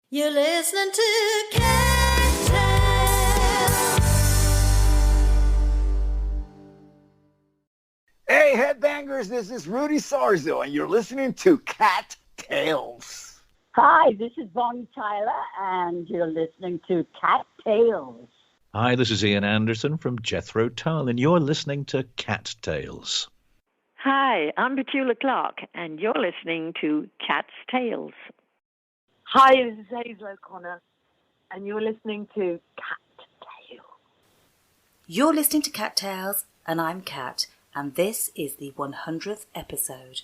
You're listening to CATtales. Hey, headbangers, this is Rudy Sarzo, and you're listening to CATtales. Hi, this is Bonnie Tyler, and you're listening to CATtales. Hi, this is Ian Anderson from Jethro Tull, and you're listening to CATtales. Hi, I'm Petula Clark, and you're listening to Cat's Tales. Hi, this is Hazel O'Connor, and you're listening to CATtales. You're listening to CATtales, and I'm Cat, and this is the 100th episode.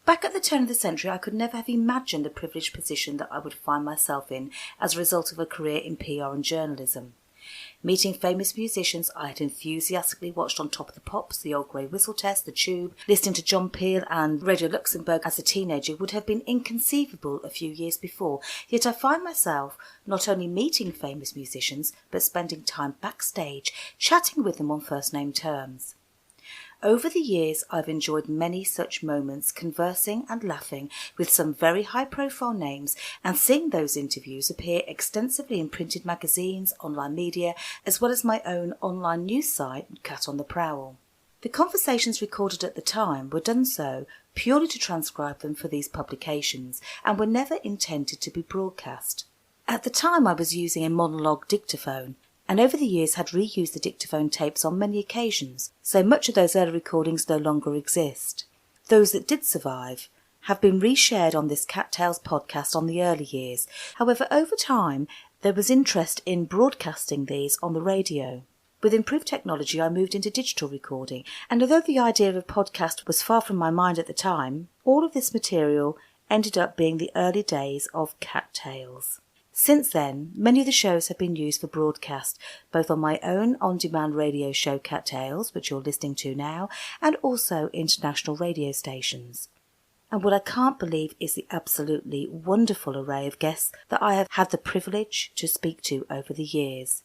Back at the turn of the century, I could never have imagined the privileged position that I would find myself in as a result of a career in PR and journalism. Meeting famous musicians I had enthusiastically watched on Top of the Pops, The Old Grey Whistle Test, The Tube, listening to John Peel and Radio Luxembourg as a teenager would have been inconceivable a few years before, yet I find myself not only meeting famous musicians, but spending time backstage, chatting with them on first-name terms. Over the years, I've enjoyed many such moments, conversing and laughing with some very high-profile names and seeing those interviews appear extensively in printed magazines, online media, as well as my own online news site, Cat on the Prowl. The conversations recorded at the time were done so purely to transcribe them for these publications and were never intended to be broadcast. At the time, I was using a monologue dictaphone, and over the years had reused the dictaphone tapes on many occasions, so much of those early recordings no longer exist. Those that did survive have been reshared on this CATtales podcast on the early years. However, over time, there was interest in broadcasting these on the radio. With improved technology, I moved into digital recording, and although the idea of a podcast was far from my mind at the time, all of this material ended up being the early days of CATtales. Since then, many of the shows have been used for broadcast, both on my own on-demand radio show CATtales, which you're listening to now, and also international radio stations. And what I can't believe is the absolutely wonderful array of guests that I have had the privilege to speak to over the years.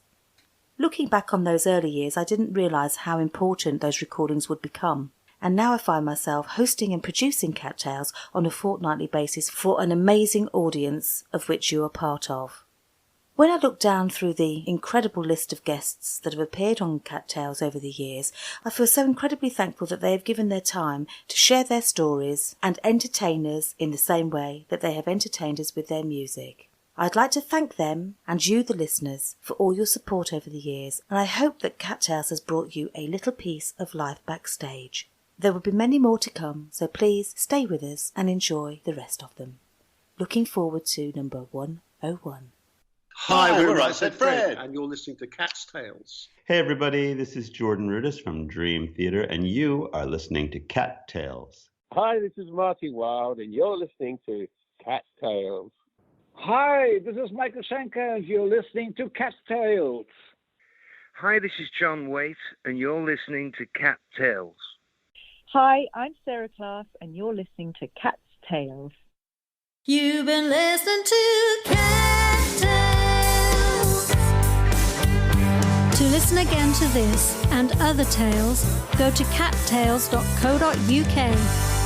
Looking back on those early years, I didn't realise how important those recordings would become. And now I find myself hosting and producing CATtales on a fortnightly basis for an amazing audience of which you are part of. When I look down through the incredible list of guests that have appeared on CATtales over the years, I feel so incredibly thankful that they have given their time to share their stories and entertain us in the same way that they have entertained us with their music. I'd like to thank them and you, the listeners, for all your support over the years, and I hope that CATtales has brought you a little piece of life backstage. There will be many more to come, so please stay with us and enjoy the rest of them. Looking forward to number 101. Hi, we're Right Said Fred, and you're listening to Cat's Tales. Hey everybody, this is Jordan Rudis from Dream Theater, and you are listening to CATtales. Hi, this is Marty Wild, and you're listening to CATtales. Hi, this is Michael Schenker, and you're listening to CATtales. Hi, this is John Waite, and you're listening to CATtales. Hi, I'm Sarah Class, and you're listening to Cat's Tales. You've been listening to CATtales. To listen again to this and other tales, go to cattales.co.uk.